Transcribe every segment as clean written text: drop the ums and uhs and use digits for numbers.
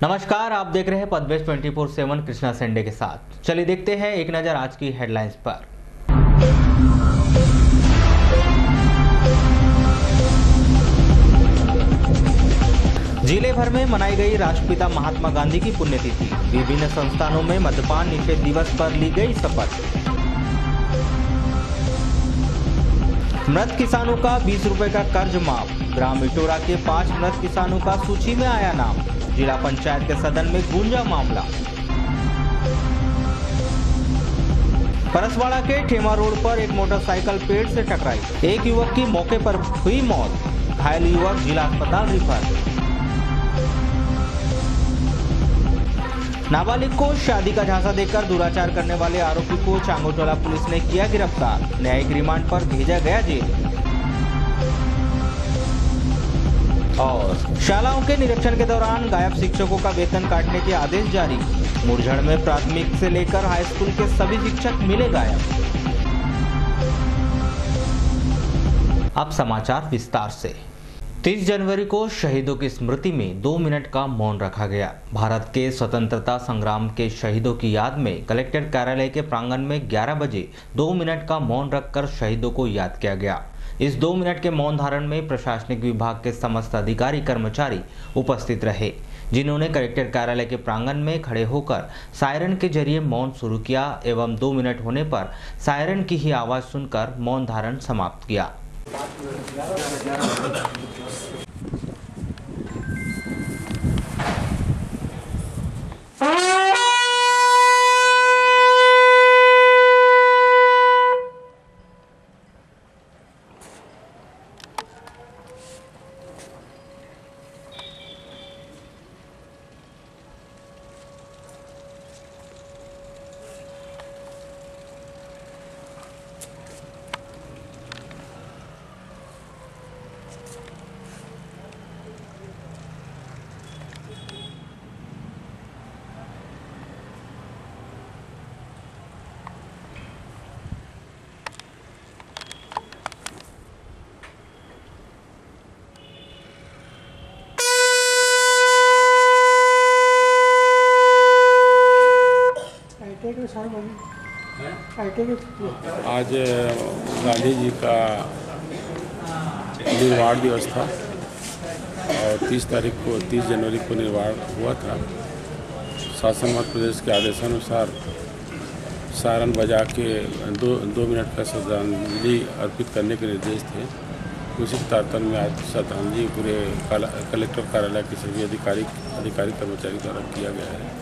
नमस्कार, आप देख रहे हैं पदवेश 24/7 कृष्णा सेंडे के साथ। चलिए देखते हैं एक नजर आज की हेडलाइंस पर। जिले भर में मनाई गई राष्ट्रपिता महात्मा गांधी की पुण्यतिथि। विभिन्न संस्थानों में मद्यपान निषेध दिवस पर ली गई शपथ। मृत किसानों का 20 रुपए का कर्ज माफ। ग्राम इटोरा के 5 मृत किसानों का सूची में आया नाम। जिला पंचायत के सदन में गूंजा मामला। परसवाड़ा के ठेमा रोड पर एक मोटरसाइकिल पेड़ से टकराई। एक युवक की मौके पर हुई मौत। घायल युवक जिला अस्पताल रिफर। नाबालिग को शादी का झांसा देकर दुराचार करने वाले आरोपी को चांगोटोला पुलिस ने किया गिरफ्तार। न्यायिक रिमांड पर भेजा गया जेल। और शालाओं के निरीक्षण के दौरान गायब शिक्षकों का वेतन काटने के आदेश जारी। मुरझड़ में प्राथमिक से लेकर हाई स्कूल के सभी शिक्षक मिले गायब। अब समाचार विस्तार से। 30 जनवरी को शहीदों की स्मृति में 2 मिनट का मौन रखा गया। भारत के स्वतंत्रता संग्राम के शहीदों की याद में कलेक्टर कार्यालय के प्रांगण में 11 बजे 2 मिनट का मौन रखकर शहीदों को याद किया गया। इस 2 मिनट के मौन धारण में प्रशासनिक विभाग के समस्त अधिकारी कर्मचारी उपस्थित रहे, जिन्होंने कलेक्टर कार्यालय के प्रांगण में खड़े होकर सायरन के जरिए मौन शुरू किया एवं 2 मिनट होने पर सायरन की ही आवाज सुनकर मौन धारण समाप्त किया। आज गांधी जी का निर्वाण दिवस था और 30 जनवरी को निर्वाण हुआ था। शासन मध्य प्रदेश के आदेशानुसार सायरन बजा के 2 मिनट का श्रद्धांजलि अर्पित करने के निर्देश थे। उसी तारतम्य में आज श्रद्धांजलि पूरे कलेक्टर कार्यालय के सभी अधिकारी कर्मचारी द्वारा किया गया है।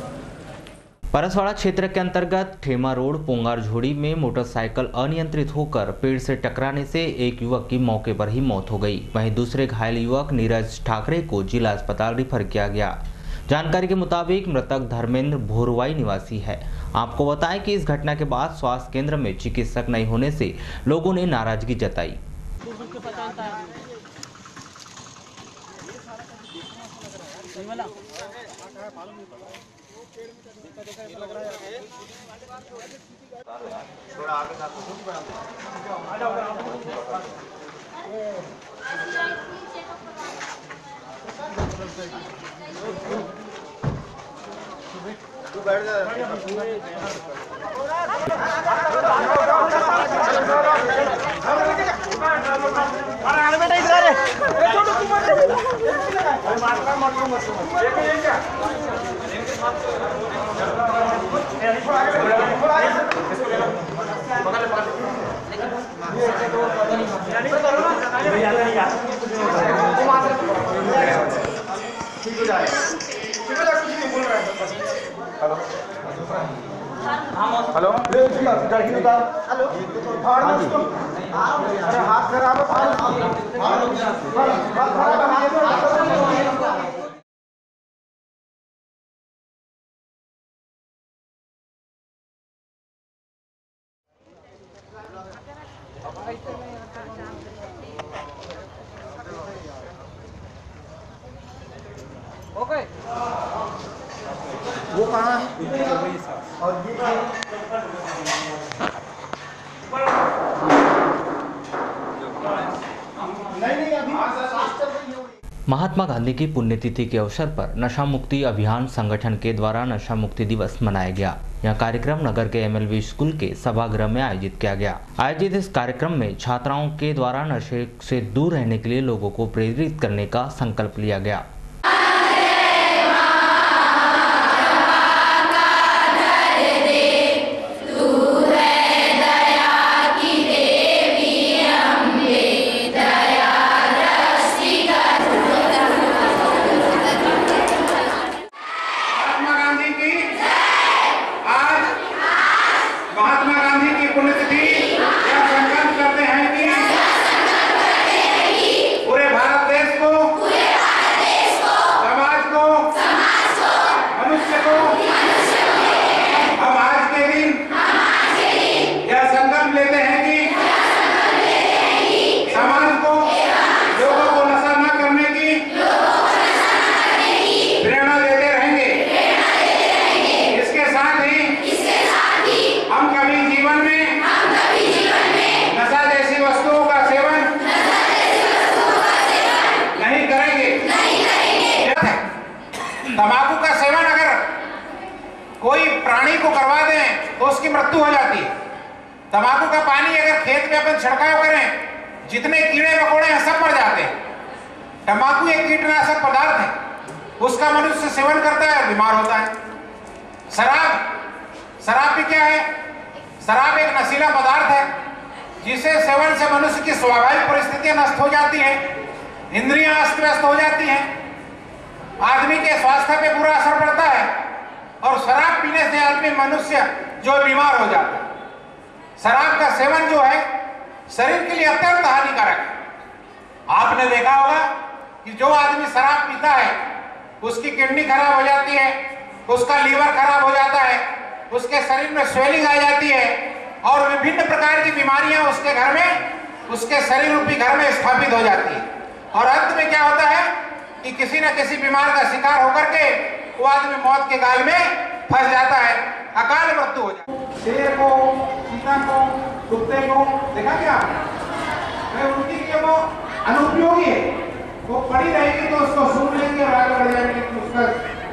परसवाड़ा क्षेत्र के अंतर्गत ठेमा रोड पोंगार झोड़ी में मोटरसाइकिल अनियंत्रित होकर पेड़ से टकराने से एक युवक की मौके पर ही मौत हो गई। वहीं दूसरे घायल युवक नीरज ठाकरे को जिला अस्पताल रिफर किया गया। जानकारी के मुताबिक मृतक धर्मेंद्र भोरवाई निवासी है। आपको बताएं कि इस घटना के बाद स्वास्थ्य केंद्र में चिकित्सक नहीं होने से लोगों ने नाराजगी जताई। तू बैठ जा। बेटा इधर है। हेलो हेलो हाथ खराब है। ओके वो कहाँ है और ये महात्मा गांधी की पुण्यतिथि के अवसर पर नशा मुक्ति अभियान संगठन के द्वारा नशा मुक्ति दिवस मनाया गया। यह कार्यक्रम नगर के MLV स्कूल के सभागृह में आयोजित किया गया। आयोजित इस कार्यक्रम में छात्राओं के द्वारा नशे से दूर रहने के लिए लोगों को प्रेरित करने का संकल्प लिया गया। महात्मा गांधी की पुण्यतिथि यह संकल्प करते हैं कि पूरे भारत देश को, समाज को, मनुष्य को हम आज के दिन यह संकल्प लेते हैं कि समाज को, लोगों को नशा न करने की प्रेरणा देते रहेंगे। इसके साथ ही हम कभी जीवन में नशा जैसी वस्तुओं का सेवन नहीं करेंगे। तंबाकू का सेवन अगर कोई प्राणी को करवा दें तो उसकी मृत्यु हो जाती है। तंबाकू का पानी अगर खेत में अपन छिड़काव करें, जितने कीड़े मकोड़े हैं सब मर जाते हैं। तंबाकू एक कीटनाशक पदार्थ है, उसका मनुष्य सेवन करता है और बीमार होता है। शराब भी क्या है? शराब एक नशीला पदार्थ है जिसे सेवन से मनुष्य की स्वाभाविक परिस्थितियां नष्ट हो जाती हैं, इंद्रियां अस्त व्यस्त हो जाती हैं, आदमी के स्वास्थ्य पे बुरा असर पड़ता है और शराब पीने से आदमी मनुष्य जो बीमार हो जाता है। शराब का सेवन जो है शरीर के लिए अत्यंत हानिकारक है। आपने देखा होगा कि जो आदमी शराब पीता है उसकी किडनी खराब हो जाती है, उसका लीवर खराब हो जाता है, उसके शरीर में स्वेलिंग आ जाती है और विभिन्न प्रकार की बीमारियां उसके घर में, उसके शरीर रूपी घर में स्थापित हो जाती है। और अंत में क्या होता है कि किसी न किसी बीमार का शिकार होकर के वो आदमी मौत के गाल में फंस जाता है, अकाल मृत्यु हो जाती है। शेर को, चीता को, कुत्ते को देखा क्या आपने? उनके लिए वो अनुपयोगी है, वो पड़ी रहेगी तो उसको सुन लेंगे और आगे बढ़ जाएंगे, उसका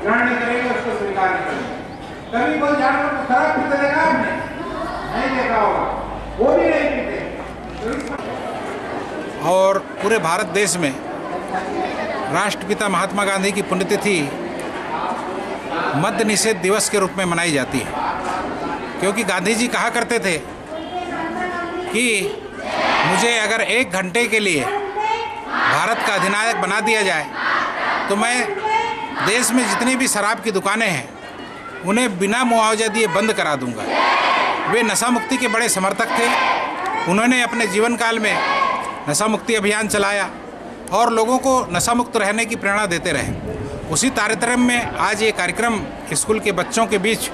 ग्रहण नहीं करेंगे, उसको स्वीकार नहीं करेंगे। कभी कोई जानवर को शराब पीते देखा आपने? नहीं देखा होगा, वो भी नहीं पीते। और पूरे भारत देश में राष्ट्रपिता महात्मा गांधी की पुण्यतिथि मद्य निषेध दिवस के रूप में मनाई जाती है, क्योंकि गांधी जी कहा करते थे कि मुझे अगर 1 घंटे के लिए भारत का अधिनायक बना दिया जाए तो मैं देश में जितनी भी शराब की दुकानें हैं उन्हें बिना मुआवजा दिए बंद करा दूंगा। वे नशा मुक्ति के बड़े समर्थक थे। उन्होंने अपने जीवन काल में नशा मुक्ति अभियान चलाया और लोगों को नशा मुक्त रहने की प्रेरणा देते रहे। उसी तारतम्य में आज ये कार्यक्रम स्कूल के बच्चों के बीच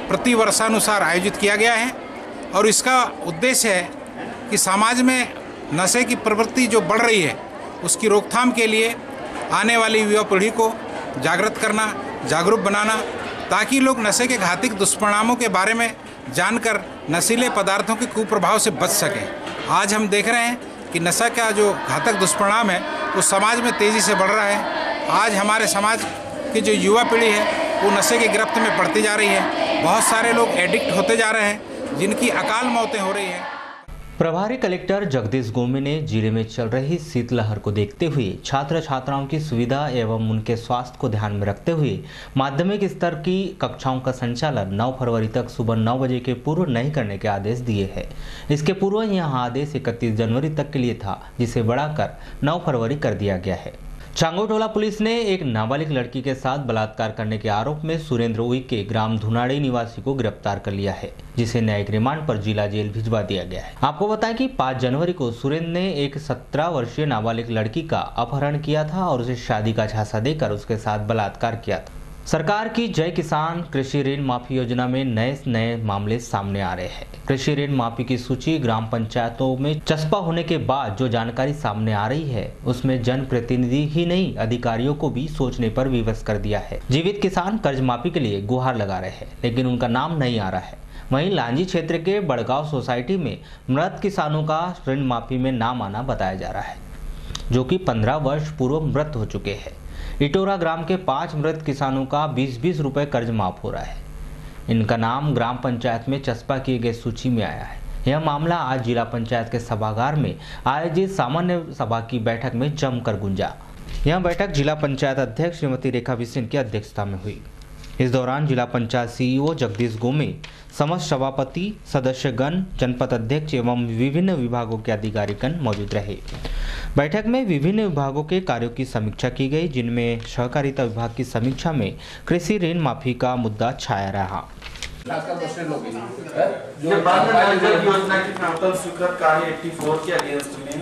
प्रति वर्षानुसार आयोजित किया गया है और इसका उद्देश्य है कि समाज में नशे की प्रवृत्ति जो बढ़ रही है उसकी रोकथाम के लिए आने वाली युवा पीढ़ी को जागृत करना, जागरूक बनाना, ताकि लोग नशे के घातक दुष्परिणामों के बारे में जानकर नशीले पदार्थों के कुप्रभाव से बच सकें। आज हम देख रहे हैं कि नशा का जो घातक दुष्परिणाम है वो समाज में तेज़ी से बढ़ रहा है। आज हमारे समाज की जो युवा पीढ़ी है वो नशे की गिरफ्त में पड़ती जा रही है। बहुत सारे लोग एडिक्ट होते जा रहे हैं, जिनकी अकाल मौतें हो रही हैं। प्रभारी कलेक्टर जगदीश गोमे ने जिले में चल रही शीतलहर को देखते हुए छात्र छात्राओं की सुविधा एवं उनके स्वास्थ्य को ध्यान में रखते हुए माध्यमिक स्तर की कक्षाओं का संचालन 9 फरवरी तक सुबह 9 बजे के पूर्व नहीं करने के आदेश दिए हैं। इसके पूर्व यह आदेश 31 जनवरी तक के लिए था, जिसे बढ़ाकर 9 फरवरी कर दिया गया है। चांगोटोला पुलिस ने एक नाबालिग लड़की के साथ बलात्कार करने के आरोप में सुरेंद्र उइके ग्राम धुनाड़ी निवासी को गिरफ्तार कर लिया है, जिसे न्यायिक रिमांड पर जिला जेल भिजवा दिया गया है। आपको बताएं कि 5 जनवरी को सुरेंद्र ने एक 17 वर्षीय नाबालिग लड़की का अपहरण किया था और उसे शादी का झांसा देकर उसके साथ बलात्कार किया था। सरकार की जय किसान कृषि ऋण माफी योजना में नए मामले सामने आ रहे हैं। कृषि ऋण माफी की सूची ग्राम पंचायतों में चस्पा होने के बाद जो जानकारी सामने आ रही है उसमें जनप्रतिनिधि ही नहीं अधिकारियों को भी सोचने पर विवश कर दिया है। जीवित किसान कर्ज माफी के लिए गुहार लगा रहे हैं, लेकिन उनका नाम नहीं आ रहा है। वहीं लांजी क्षेत्र के बड़गांव सोसाइटी में मृत किसानों का ऋण माफी में नाम आना बताया जा रहा है। जो कि 15 वर्ष पूर्व मृत हो चुके हैं। इटोरा ग्राम के 5 मृत किसानों का 20-20 रुपए कर्ज माफ हो रहा है। इनका नाम ग्राम पंचायत में चस्पा किए गए सूची में आया है। यह मामला आज जिला पंचायत के सभागार में आयोजित सामान्य सभा की बैठक में जमकर गूंजा। यह बैठक जिला पंचायत अध्यक्ष श्रीमती रेखा बिसेन की अध्यक्षता में हुई। इस दौरान जिला पंचायत सीईओ जगदीश गोमे, समस्त सभापति, सदस्यगण, जनपद अध्यक्ष एवं विभिन्न विभागों के अधिकारीगण मौजूद रहे। बैठक में विभिन्न विभागों के कार्यों की समीक्षा की गई, जिनमें सहकारिता विभाग की समीक्षा में कृषि ऋण माफी का मुद्दा छाया रहा। योजना की टोटल स्वीकृत कार्य 84 के अगेंस्ट में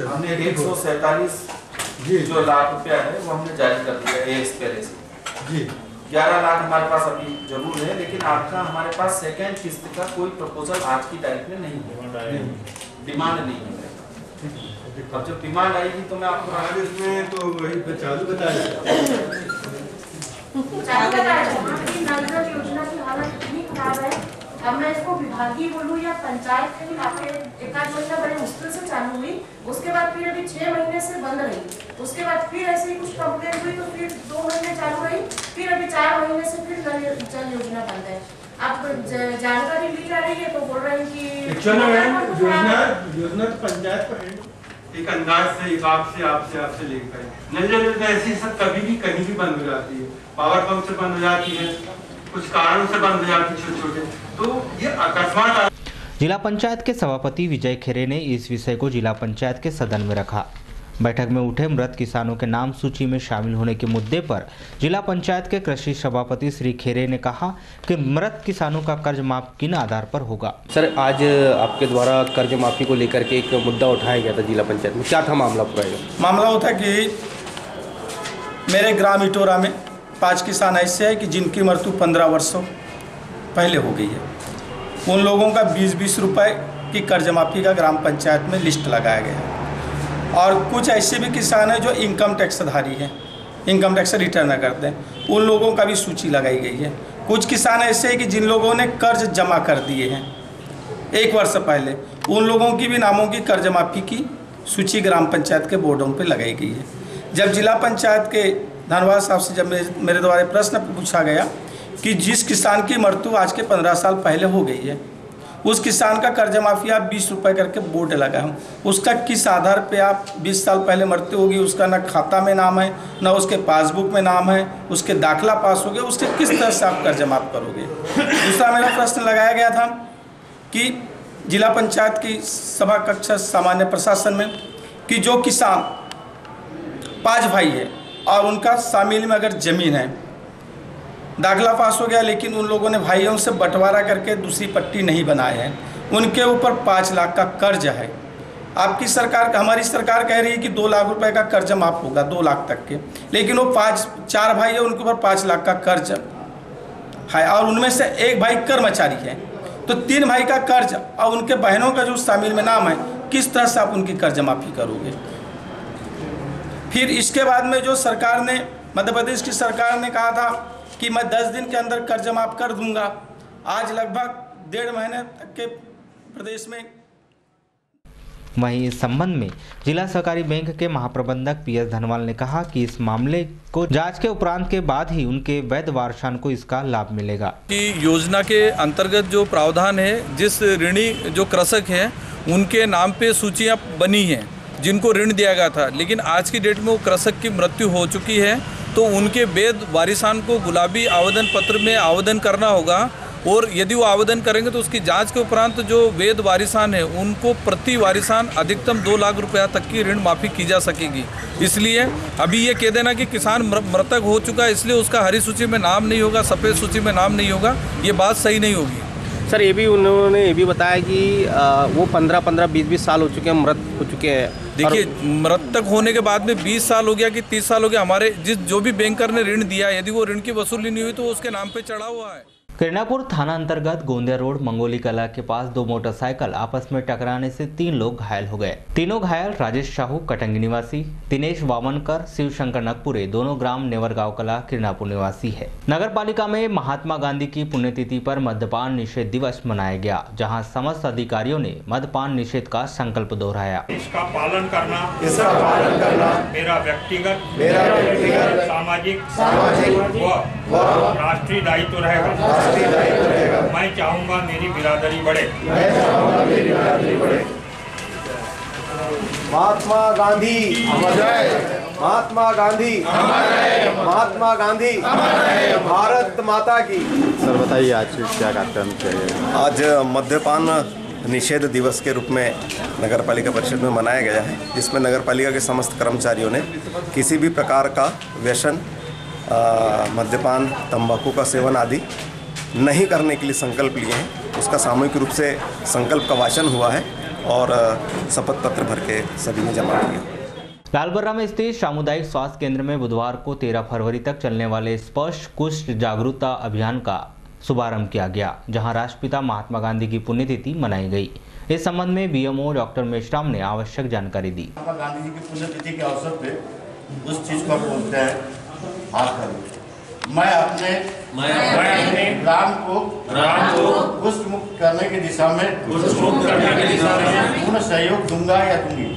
हमने 147 जो लाख रुपया है वो हमने जारी कर दिया है। इस पहले से 11 लाख हमारे पास अभी जरूर है, लेकिन आपका हमारे पास सेकेंड किस्त का कोई प्रपोजल आज की तारीख में नहीं है, डिमांड नहीं है। अब जब डिमांड आएगी तो मैं आपको इसमें तो वही चालू बताया योजना की हालत इतनी खराब है। अब मैं इसको विभागीय बोलूं या पंचायत में भी काफी एकाध महीना बड़े मुश्किल से चालू हुई, उसके बाद फिर अभी 6 महीने से बंद रही, उसके बाद फिर ऐसे ही कुछ कंप्लेंट हुई तो फिर 2 महीने चालू रही, फिर अभी 4 महीने से फिर जल योजना बंद है। अब जानकारी ली जा रही है तो बोल रहे हैं कि योजना तो पंचायत पर है। एक अंदाज से एक आपसे लेकर नल जल ऐसी सब कभी भी कहीं भी बंद हो जाती है, पावर पंप से बंद हो जाती है, कुछ कारणों से बंद हो जाती है छोटे छोटे, तो ये अकस्मात। जिला पंचायत के सभापति विजय खेरे ने इस विषय को जिला पंचायत के सदन में रखा। बैठक में उठे मृत किसानों के नाम सूची में शामिल होने के मुद्दे पर जिला पंचायत के कृषि सभापति श्री खेरे ने कहा कि मृत किसानों का कर्ज माफ किन आधार पर होगा। सर, आज आपके द्वारा कर्ज माफी को लेकर के एक मुद्दा उठाया गया था जिला पंचायत में, क्या था मामला पूरा? मामला होता कि मेरे ग्राम इटोरा में 5 किसान ऐसे हैं कि जिनकी मृत्यु 15 वर्षों पहले हो गई है। उन लोगों का 20-20 रुपए की कर्ज माफी का ग्राम पंचायत में लिस्ट लगाया गया है। और कुछ ऐसे भी किसान हैं जो इनकम टैक्सधारी हैं, इनकम टैक्स रिटर्न करते हैं, उन लोगों का भी सूची लगाई गई है। कुछ किसान ऐसे हैं कि जिन लोगों ने कर्ज जमा कर दिए हैं 1 वर्ष पहले, उन लोगों की भी नामों की कर्ज माफी की सूची ग्राम पंचायत के बोर्डों पर लगाई गई है। जब जिला पंचायत के धनवाद साहब से जब मेरे द्वारा प्रश्न पूछा गया कि जिस किसान की मृत्यु आज के 15 साल पहले हो गई है, उस किसान का कर्ज माफी आप 20 रुपये करके बोर्ड लगाए हूँ, उसका किस आधार पे आप 20 साल पहले मृत्यु होगी, उसका ना खाता में नाम है, ना उसके पासबुक में नाम है, उसके दाखिला पास हो गया, उसके किस तरह से आप कर्ज माफ करोगे? दूसरा मेरा प्रश्न लगाया गया था कि जिला पंचायत की सभा कक्ष सामान्य प्रशासन में कि जो किसान 5 भाई है और उनका शामिल में अगर ज़मीन है, दाखिला पास हो गया, लेकिन उन लोगों ने भाइयों से बंटवारा करके दूसरी पट्टी नहीं बनाए हैं, उनके ऊपर 5 लाख का कर्ज है। आपकी सरकार, हमारी सरकार कह रही है कि 2 लाख रुपए का कर्ज माफ होगा, 2 लाख तक के, लेकिन वो 4 भाई है, उनके ऊपर 5 लाख का कर्ज है और उनमें से एक भाई कर्मचारी है, तो 3 भाई का कर्ज और उनके बहनों का जो शामिल में नाम है, किस तरह से आप उनकी कर्ज माफी करोगे? फिर इसके बाद में जो सरकार ने, मध्य प्रदेश की सरकार ने कहा था कि मैं 10 दिन के अंदर कर्ज माफ कर दूंगा, आज लगभग 1.5 महीने तक के प्रदेश में। वहीं इस संबंध में जिला सहकारी बैंक के महाप्रबंधक पीएस धनवाल ने कहा कि इस मामले को जांच के उपरांत के बाद ही उनके वैध वारसान को इसका लाभ मिलेगा। कि योजना के अंतर्गत जो प्रावधान है, जिस ऋणी जो कृषक है उनके नाम पे सूचियां बनी हैं जिनको ऋण दिया गया था, लेकिन आज की डेट में वो कृषक की मृत्यु हो चुकी है, तो उनके वैध वारिसान को गुलाबी आवेदन पत्र में आवेदन करना होगा और यदि वो आवेदन करेंगे तो उसकी जांच के उपरांत जो वैध वारिसान है उनको प्रति वारिसान अधिकतम 2 लाख रुपया तक की ऋण माफ़ी की जा सकेगी। इसलिए अभी ये कह देना कि किसान मृतक हो चुका है इसलिए उसका हरी सूची में नाम नहीं होगा, सफ़ेद सूची में नाम नहीं होगा, ये बात सही नहीं होगी। सर, ये भी उन्होंने ये भी बताया कि वो 15-15, 20-20 साल हो चुके हैं, मृत हो चुके हैं। देखिए, मृतक होने के बाद में 20 साल हो गया कि 30 साल हो गया, हमारे जो भी बैंकर ने ऋण दिया, यदि वो ऋण की वसूली नहीं हुई तो उसके नाम पे चढ़ा हुआ है। किरणापुर थाना अंतर्गत गोंदिया रोड मंगोली कला के पास दो मोटरसाइकिल आपस में टकराने से 3 लोग घायल हो गए। तीनों घायल राजेश साहू कटंगी निवासी, दिनेश वामनकर, शिव शंकर नगपुरे दोनों ग्राम नेवरगांव कला किरणापुर निवासी है। नगर पालिका में महात्मा गांधी की पुण्यतिथि पर मद्यपान निषेध दिवस मनाया गया, जहां समस्त अधिकारियों ने मद्यपान निषेध का संकल्प दोहराया। इसका पालन करना मेरा व्यक्तिगत सामाजिक व राष्ट्रीय दायित्व रहेगा। मैं चाहूंगा मेरी बिरादरी बढ़े। महात्मा गांधी अमर रहे, महात्मा गांधी अमर रहे, महात्मा गांधी अमर रहे, भारत माता की। सर बताइए आज क्या कार्यक्रम किया गया? आज मद्यपान निषेध दिवस के रूप में नगर पालिका परिषद में मनाया गया है, जिसमें नगर पालिका के समस्त कर्मचारियों ने किसी भी प्रकार का व्यसन, मद्यपान, तंबाकू का सेवन आदि नहीं करने के लिए संकल्प लिए हैं। उसका सामूहिक रूप से संकल्प का वाचन हुआ है और शपथ पत्र भर के सभी ने जमा किया। लालबर्रा में स्थित सामुदायिक स्वास्थ्य केंद्र में बुधवार को 13 फरवरी तक चलने वाले स्पर्श कुष्ठ जागरूकता अभियान का शुभारंभ किया गया, जहां राष्ट्रपिता महात्मा गांधी की पुण्यतिथि मनाई गई। इस संबंध में बीएमओ डॉक्टर मेश्राम ने आवश्यक जानकारी दी। महात्मा गांधी जी की पुण्यतिथि के अवसर पे उस चीज को बोलते हैं हाथ करो। मैं अपने ग्राम को कुष्ठ मुक्त करने की दिशा में पूर्ण सहयोग दूंगा या दूंगी।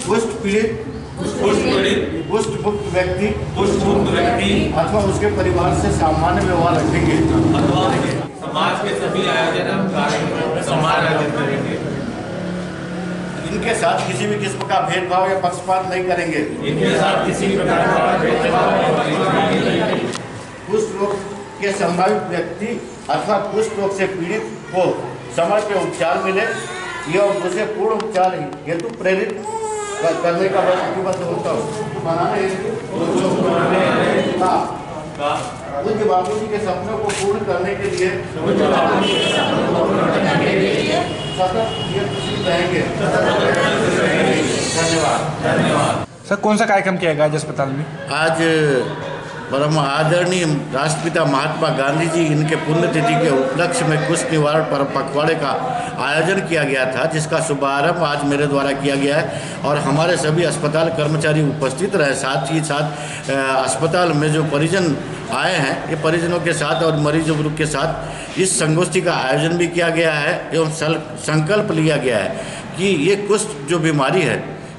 कुष्ठ पीड़ित कुष्ठ मुक्त व्यक्ति अथवा उसके परिवार से सामान्य व्यवहार रखेंगे। समाज के सभी आयोजन समान आयोजन करेंगे। इनके साथ किसी भी किस्म का भेदभाव या पक्षपात नहीं करेंगे। इनके साथ किसी भी प्रकार का भेदभाव कुष्ठ रोग के संभावित व्यक्ति अथवा कुष्ठ रोग से पीड़ित को समय पे उपचार मिले एवं उसे पूर्ण उपचार हेतु प्रेरित करने का प्रतिबद्ध होता हूँ। पूज्य बापू जी के सपनों को पूर्ण करने के लिए सतत प्रयत्नशील रहेंगे। धन्यवाद। सर कौन सा कार्यक्रम किया गया अस्पताल में? आज परम आदरणीय राष्ट्रपिता महात्मा गांधी जी इनके पुण्यतिथि के उपलक्ष्य में कुष्ठ निवारण पर पखवाड़े का आयोजन किया गया था, जिसका शुभारंभ आज मेरे द्वारा किया गया है और हमारे सभी अस्पताल कर्मचारी उपस्थित रहे। साथ ही साथ अस्पताल में जो परिजन आए हैं, ये परिजनों के साथ और मरीजों ग्रुप के साथ इस संगोष्ठी का आयोजन भी किया गया है एवं संकल्प लिया गया है कि ये कुष्ठ जो बीमारी है,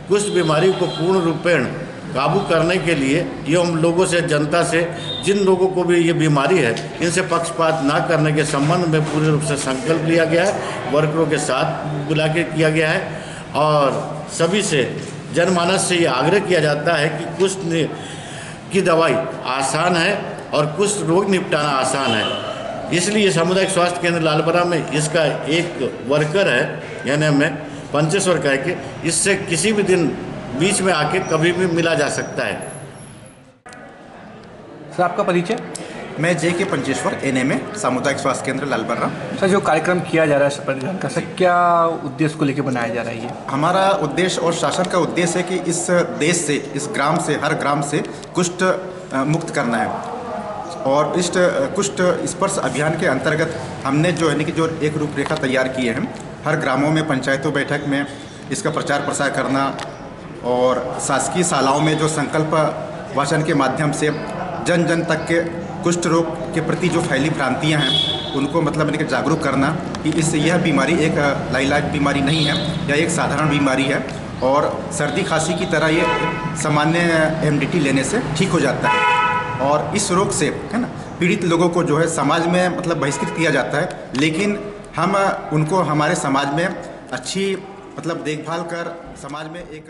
कुष्ठ बीमारी को पूर्ण रूपेण काबू करने के लिए एवं लोगों से, जनता से, जिन लोगों को भी ये बीमारी है, इनसे पक्षपात ना करने के संबंध में पूर्ण रूप से संकल्प लिया गया है। वर्करों के साथ बुला के किया गया है और सभी से, जनमानस से ये आग्रह किया जाता है कि कुष्ठ की दवाई आसान है और कुष्ठ रोग निपटाना आसान है। इसलिए सामुदायिक स्वास्थ्य केंद्र लालबर्रा में इसका एक वर्कर है, यानी हमें पंचेश्वर कह के, इससे किसी भी दिन बीच में आके कभी भी मिला जा सकता है। सर आपका परिचय? मैं जे.के. पंचेश्वर एनएमए सामुदायिक स्वास्थ्य केंद्र लालबर्रा। सर जो कार्यक्रम किया जा रहा है परिधान का, सर क्या उद्देश्य को लेकर बनाया जा रहा है? ये हमारा उद्देश्य और शासन का उद्देश्य है कि इस देश से, इस ग्राम से, हर ग्राम से कुष्ठ मुक्त करना है। और इस कुष्ठ स्पर्श अभियान के अंतर्गत हमने जो है कि जो एक रूपरेखा तैयार किए हैं, हर ग्रामों में पंचायतों बैठक में इसका प्रचार प्रसार करना और शासकीय शालाओं में जो संकल्प वाचन के माध्यम से जन जन तक के कुष्ठ रोग के प्रति जो फैली भ्रांतियां हैं उनको मतलब इनके जागरूक करना कि इससे यह बीमारी एक लाइलाज बीमारी नहीं है, यह एक साधारण बीमारी है और सर्दी खांसी की तरह ये सामान्य एमडीटी लेने से ठीक हो जाता है। और इस रोग से है ना पीड़ित लोगों को जो है समाज में मतलब बहिष्कृत किया जाता है, लेकिन हम उनको हमारे समाज में अच्छी मतलब देखभाल कर समाज में एक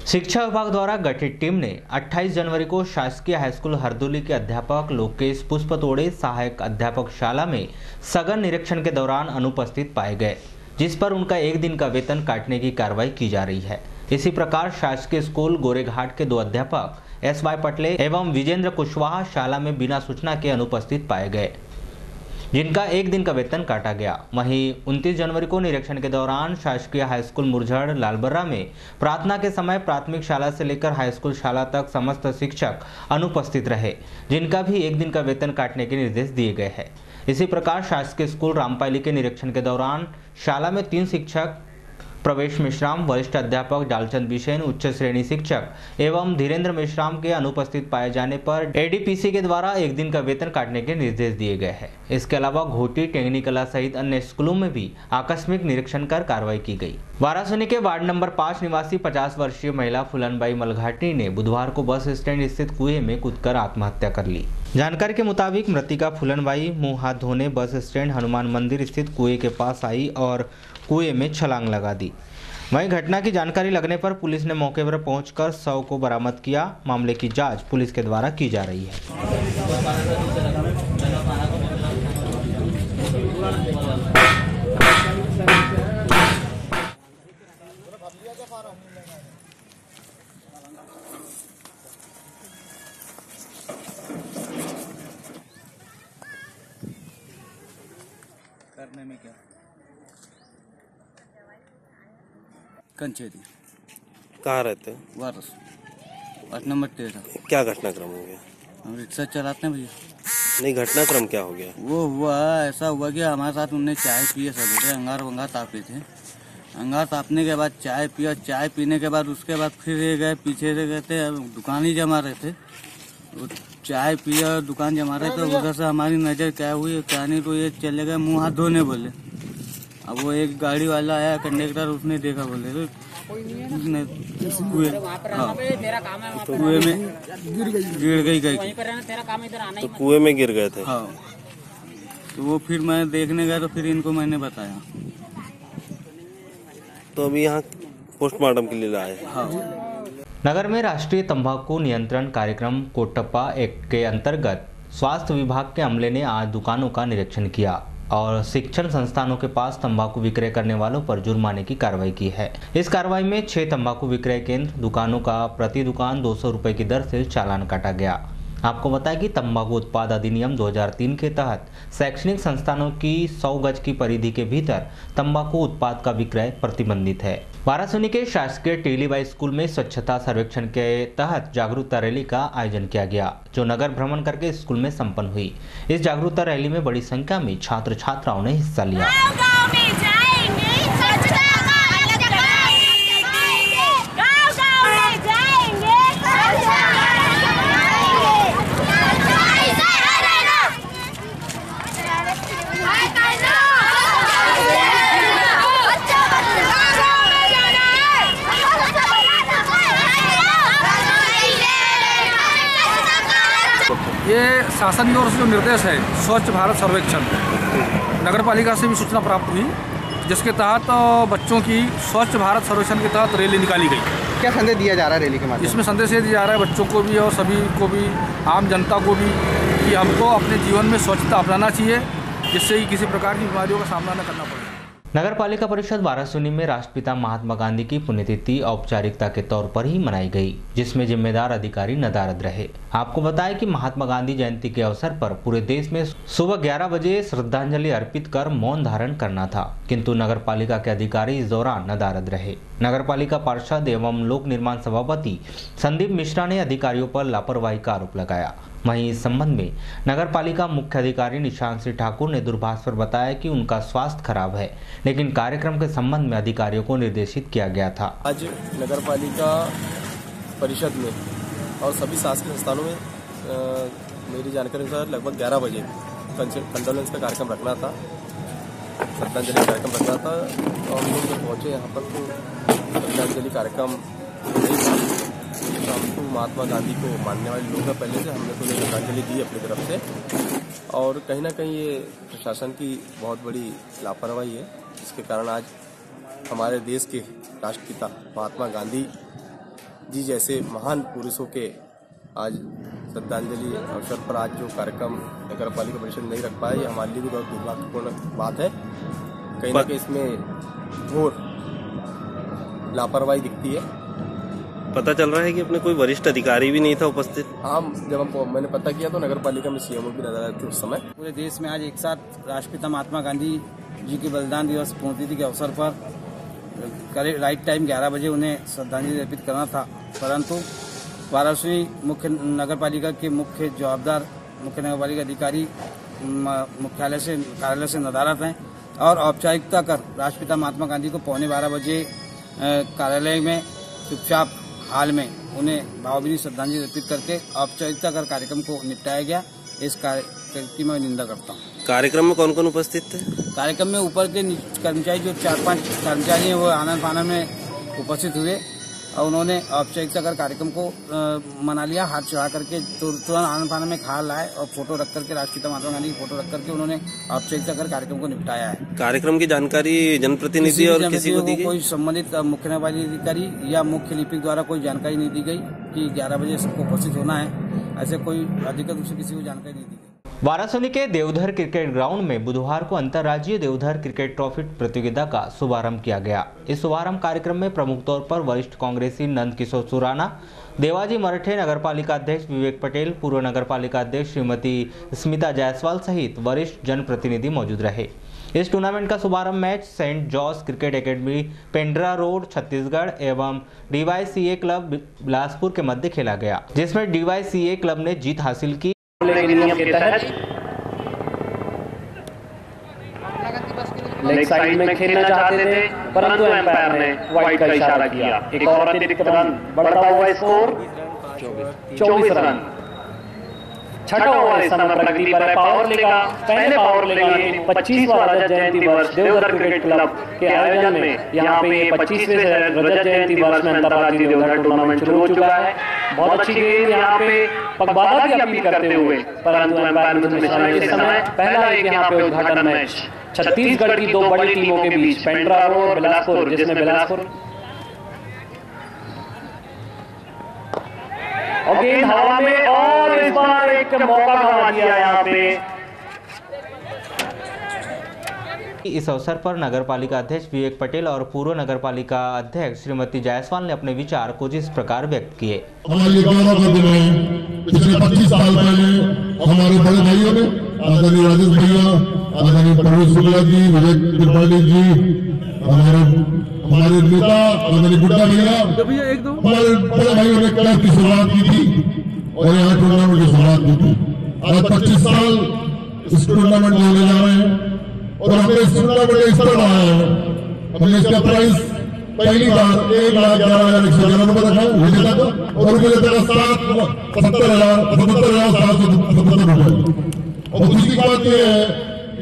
शिक्षा विभाग द्वारा गठित टीम ने 28 जनवरी को शासकीय हाईस्कूल हरदोली के अध्यापक लोकेश पुष्पतोड़े सहायक अध्यापक शाला में सघन निरीक्षण के दौरान अनुपस्थित पाए गए, जिस पर उनका एक दिन का वेतन काटने की कार्रवाई की जा रही है। इसी प्रकार शासकीय स्कूल गोरेघाट के 2 अध्यापक एस.वाई. पटले एवं विजेंद्र कुशवाहा शाला में बिना सूचना के अनुपस्थित पाए गए। जिनका एक दिन का वेतन काटा गया। वहीं 29 जनवरी को निरीक्षण के दौरान शासकीय हाईस्कूल मुरझड़ लालबर्रा में प्रार्थना के समय प्राथमिक शाला से लेकर हाईस्कूल शाला तक समस्त शिक्षक अनुपस्थित रहे, जिनका भी एक दिन का वेतन काटने के निर्देश दिए गए हैं। इसी प्रकार शासकीय स्कूल रामपाली के निरीक्षण के दौरान शाला में 3 शिक्षक प्रवेश मेश्राम, वरिष्ठ अध्यापक डालचंद बिसेन, उच्च श्रेणी शिक्षक एवं धीरेन्द्र मेश्राम के अनुपस्थित पाए जाने पर एडीपीसी के द्वारा एक दिन का वेतन काटने के निर्देश दिए गए हैं। इसके अलावा घोटी, टेंगनीकला सहित अन्य स्कूलों में भी आकस्मिक निरीक्षण कर कार्रवाई की गई। वारासुनी के वार्ड नंबर 5 निवासी 50 वर्षीय महिला फुलनबाई मलघाटी ने बुधवार को बस स्टैंड स्थित कुएं में कूदकर आत्महत्या कर ली। जानकारी के मुताबिक मृतिका फुलनबाई मुंह हाथ धोने बस स्टैंड हनुमान मंदिर स्थित कुएं के पास आई और कुएं में छलांग लगा दी। वहीं घटना की जानकारी लगने पर पुलिस ने मौके पर पहुंचकर शव को बरामद किया। मामले की जांच पुलिस के द्वारा की जा रही है। करने में क्या कंचेरी कहाँ रहते हैं? वारस 8 नंबर 13। क्या घटनाक्रम हो गया? हम रिक्शा चलाते हैं भैया। नहीं, घटनाक्रम क्या हो गया? वो हुआ ऐसा हुआ कि हमारे साथ उनने चाय पिए, सवेरे अंगार वंगार तापे थे। अंगार तापने के बाद चाय पिया, चाय पीने के बाद उसके बाद फिर ये गए पीछे से, कहते दुकान ही जमा रहे थे। चाय पिया, दुकान जमा रहे थे, उधर से हमारी नज़र क्या हुई क्या नहीं, तो ये चले गए मुँह हाथ धोने बोले। अब वो एक गाड़ी वाला आया कंडक्टर, उसने देखा बोले तो कुएं में गिर गई। तो कुएं में गिर गए थे? हाँ। तो वो फिर मैं देखने गया तो फिर इनको मैंने बताया। तो अभी यहाँ पोस्टमार्टम के लिए लाए। हाँ। नगर में राष्ट्रीय तंबाकू नियंत्रण कार्यक्रम कोटप्पा एक्ट के अंतर्गत स्वास्थ्य विभाग के अमले ने आज दुकानों का निरीक्षण किया और शिक्षण संस्थानों के पास तंबाकू विक्रय करने वालों पर जुर्माने की कार्रवाई की है। इस कार्रवाई में 6 तंबाकू विक्रय केंद्र दुकानों का प्रति दुकान 200 रुपए की दर से चालान काटा गया। आपको बताएं कि तंबाकू उत्पाद अधिनियम 2003 के तहत शैक्षणिक संस्थानों की 100 गज की परिधि के भीतर तंबाकू उत्पाद का विक्रय प्रतिबंधित है। वाराणसी के शासकीय टेलीबाई स्कूल में स्वच्छता सर्वेक्षण के तहत जागरूकता रैली का आयोजन किया गया, जो नगर भ्रमण करके स्कूल में संपन्न हुई। इस जागरूकता रैली में बड़ी संख्या में छात्र छात्राओं ने हिस्सा लिया। ये शासन की ओर से जो निर्देश है स्वच्छ भारत सर्वेक्षण, नगर पालिका से भी सूचना प्राप्त हुई, जिसके तहत बच्चों की स्वच्छ भारत सर्वेक्षण के तहत रैली निकाली गई। क्या संदेश दिया जा रहा है रैली के माध्यम? इसमें संदेश ये दिया जा रहा है बच्चों को भी और सभी को भी, आम जनता को भी, कि हमको अपने जीवन में स्वच्छता अपनाना चाहिए, जिससे कि किसी प्रकार की बीमारियों का सामना न करना पड़े। नगर पालिका परिषद वाराणसी में राष्ट्रपिता महात्मा गांधी की पुण्यतिथि औपचारिकता के तौर पर ही मनाई गई, जिसमें जिम्मेदार अधिकारी नदारद रहे। आपको बताएं कि महात्मा गांधी जयंती के अवसर पर पूरे देश में सुबह 11 बजे श्रद्धांजलि अर्पित कर मौन धारण करना था, किंतु नगर पालिका के अधिकारी इस दौरान नदारद रहे। नगर पालिका पार्षद एवं लोक निर्माण सभापति संदीप मिश्रा ने अधिकारियों पर लापरवाही का आरोप लगाया। वहीं इस संबंध में नगर पालिका मुख्य अधिकारी निशांत सिंह ठाकुर ने दूरभाष पर बताया कि उनका स्वास्थ्य खराब है, लेकिन कार्यक्रम के संबंध में अधिकारियों को निर्देशित किया गया था। आज नगर पालिका परिषद में और सभी शासकीय संस्थानों में मेरी जानकारी अनुसार लगभग 11 बजे कंडोलेंस का कार्यक्रम रखना था, श्रद्धांजलि कार्यक्रम रखना था, और हम लोग जब पहुँचे यहाँ पर तो श्रद्धांजलि कार्यक्रम नहीं था। तो हमको महात्मा गांधी को मानने वाले लोग हैं, पहले से हमने तो श्रद्धांजलि दी अपनी तरफ से, और कहीं ना कहीं ये प्रशासन की बहुत बड़ी लापरवाही है, जिसके कारण आज हमारे देश के राष्ट्रपिता महात्मा गांधी जी जैसे महान पुरुषों के आज श्रद्धांजलि अवसर पर आज जो कार्यक्रम नगर पालिका परिषद नहीं रख पाया, ये हमारे लिए भी बहुत दुर्भाग्यपूर्ण बात है। कहीं ना कहीं इसमें घोर लापरवाही दिखती है, पता चल रहा है कि अपने कोई वरिष्ठ अधिकारी भी नहीं था उपस्थित। हाँ, जब मैंने पता किया तो नगर पालिका में सीएमओ भी नजर आए थे उस समय। पूरे देश में आज एक साथ राष्ट्रपिता महात्मा गांधी जी के बलिदान दिवस पुण्यतिथि के अवसर पर राइट टाइम 11 बजे उन्हें श्रद्धांजलि अर्पित करना था, परंतु वाराणसी मुख्य नगर पालिका के मुख्य जवाबदार मुख्य नगर पालिका अधिकारी कार्यालय से नदारत हैं और औपचारिकता कर राष्ट्रपिता महात्मा गांधी को 11:15 बजे कार्यालय में चुपचाप हाल में उन्हें भावभीनी श्रद्धांजलि अर्पित करके औपचारिकता कर कार्यक्रम को निपटाया गया। इस कार्यक्रम की मैं निंदा करता हूँ। कार्यक्रम में कौन कौन उपस्थित थे? कार्यक्रम में ऊपर के कर्मचारी जो 4-5 कर्मचारी हैं वो आनंद फानन में उपस्थित हुए और उन्होंने औपचारिकता कर कार्यक्रम को मना लिया। हाथ चढ़ा करके तुरंत आनंद फानन में खा लाए और फोटो रख करके राष्ट्रपिता महात्मा गांधी की फोटो रख करके उन्होंने औपचारिकता कर कार्यक्रम को निपटाया है। कार्यक्रम की जानकारी जनप्रतिनिधि और किसी को दी गई? कोई संबंधित मुख्य नगर पालिका अधिकारी या मुख्य लिपिक द्वारा कोई जानकारी नहीं दी गई कि 11 बजे सबको उपस्थित होना है। ऐसे कोई अधिकृत रूप से किसी को जानकारी नहीं दी गई। वाराणसी के देवधर क्रिकेट ग्राउंड में बुधवार को अंतर्राज्यीय देवधर क्रिकेट ट्रॉफी प्रतियोगिता का शुभारंभ किया गया। इस शुभारंभ कार्यक्रम में प्रमुख तौर पर वरिष्ठ कांग्रेसी नंद किशोर सुराना, देवाजी मराठे, नगरपालिका अध्यक्ष विवेक पटेल, पूर्व नगरपालिका अध्यक्ष श्रीमती स्मिता जायसवाल सहित वरिष्ठ जनप्रतिनिधि मौजूद रहे। इस टूर्नामेंट का शुभारंभ match Saint George cricket academy Pendra road Chhattisgarh एवं DYCA क्लब बिलासपुर के मध्य खेला गया, जिसमें DYCA क्लब ने जीत हासिल की। नियम के तहत लेग साइड में खेलना चाहते थे, परंतु एम्पायर ने वाइड का इशारा किया। एक और अतिरिक्त रन बढ़ता हुआ स्कोर 24 रन। छठा ओवर इस समय प्रगति पर है पावर प्ले का। पहले पावर प्ले में 25वां रजत जयंती वर्ष देवधर क्रिकेट क्लब के आयोजन में यहाँ पे 25वें रजत जयंती वर्ष में अंतर्राज्यीय देवधर टूर्नामेंट शुरू हो चुका है। बहुत अच्छी गेंद यहाँ पे पगबाधा की अपील करते हुए, परंतु एम्पायर इस समय पहला एक यहाँ पे उद्घाटन मैच छत्तीसगढ़ की 2 बड़ी टीमों के बीच पेंड्रा और बिलासपुर, जिसमें बिलासपुर और गेंद हवा में और इस बार एक मौका गंवा दिया यहाँ पे। इस अवसर पर नगरपालिका अध्यक्ष विवेक पटेल और पूर्व नगरपालिका अध्यक्ष श्रीमती जायसवाल ने अपने विचार कुछ इस प्रकार व्यक्त किए। पिछले 25 साल पहले हमारे बड़े भाइयों ने आदरणीय राजेश भैया, आदरणीय प्रवीण शुक्ला जी, विवेक त्रिपाठी जी, हमारे नेता आदरणीय गुड्डा भैया, हमारे बड़े भाइयों ने क्लब की शुरुआत की थी और यहाँ टूर्नामेंट की शुरुआत की थी। आज 25 साल इस टूर्नामेंट में होने जा रहे हैं और हमने इस टूर्नामेंट इस तरह रहा है। हमने इसका प्राइस पहली बार 1,11,111 रुपए रखा विजेता को और विजेता का 77,777 रुपए। और दूसरी बात यह है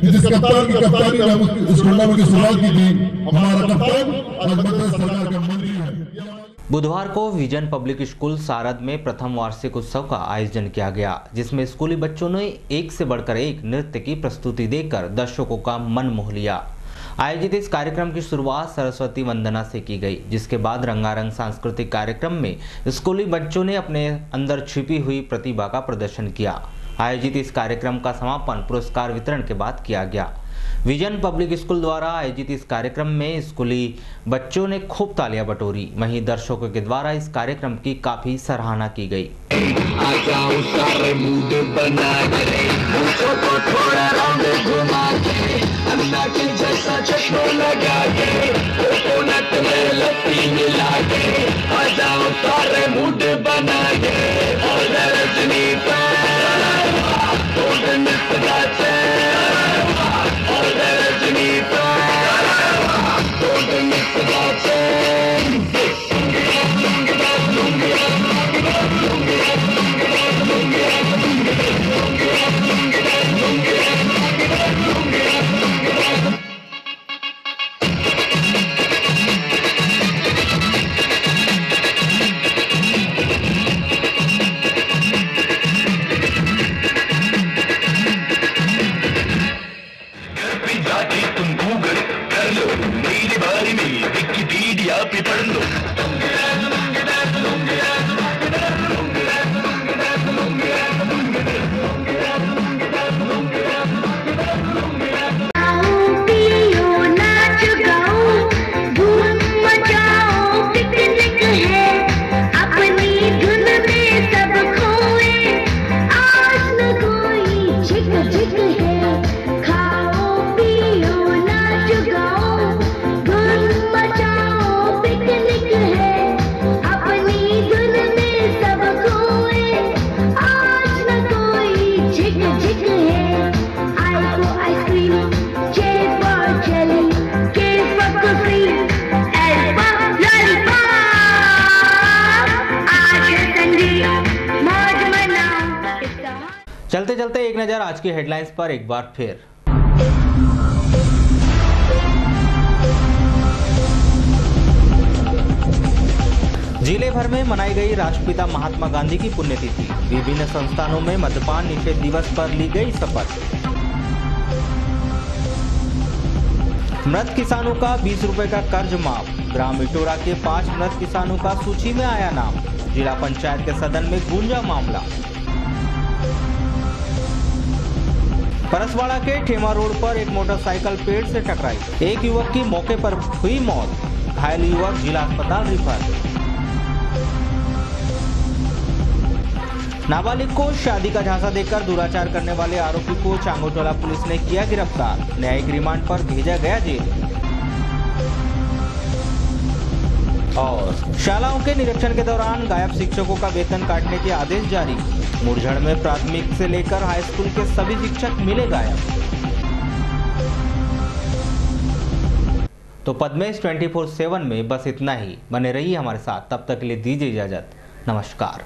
कि जिस कप्तान की कप्तानी में हम इस टूर्नामेंट की शुरुआत की थी, हमारा कप्तान आज मध्य प्रदेश सरकार का मंत्री है। बुधवार को विजन पब्लिक स्कूल सारद में प्रथम वार्षिक उत्सव का आयोजन किया गया, जिसमें स्कूली बच्चों ने एक से बढ़कर एक नृत्य की प्रस्तुति देकर दर्शकों का मन मोह लिया। आयोजित इस कार्यक्रम की शुरुआत सरस्वती वंदना से की गई, जिसके बाद रंगारंग सांस्कृतिक कार्यक्रम में स्कूली बच्चों ने अपने अंदर छिपी हुई प्रतिभा का प्रदर्शन किया। आयोजित इस कार्यक्रम का समापन पुरस्कार वितरण के बाद किया गया। विजन पब्लिक स्कूल द्वारा आयोजित इस कार्यक्रम में स्कूली बच्चों ने खूब तालियां बटोरी। वहीं दर्शकों के द्वारा इस कार्यक्रम की काफी सराहना की गई। अब चलते चलते एक नजर आज की हेडलाइंस पर एक बार फिर। जिले भर में मनाई गई राष्ट्रपिता महात्मा गांधी की पुण्यतिथि। विभिन्न संस्थानों में मद्यपान निषेध दिवस पर ली गई शपथ। मृत किसानों का 20 रुपए का कर्ज माफ। ग्राम इटोरा के 5 मृत किसानों का सूची में आया नाम। जिला पंचायत के सदन में गूंजा मामला। परसवाड़ा के ठेमा रोड पर एक मोटरसाइकिल पेड़ से टकराई। एक युवक की मौके पर हुई मौत। घायल युवक जिला अस्पताल रिफर। नाबालिग को शादी का झांसा देकर दुराचार करने वाले आरोपी को चांगोटोला पुलिस ने किया गिरफ्तार। न्यायिक रिमांड पर भेजा गया जेल। और शालाओं के निरीक्षण के दौरान गायब शिक्षकों का वेतन काटने के आदेश जारी। मुरझड़ में प्राथमिक से लेकर हाई स्कूल के सभी शिक्षक मिले गायब। तो पद्मेश 24/7 में बस इतना ही। बने रहिए हमारे साथ, तब तक के लिए दीजिए इजाजत। नमस्कार।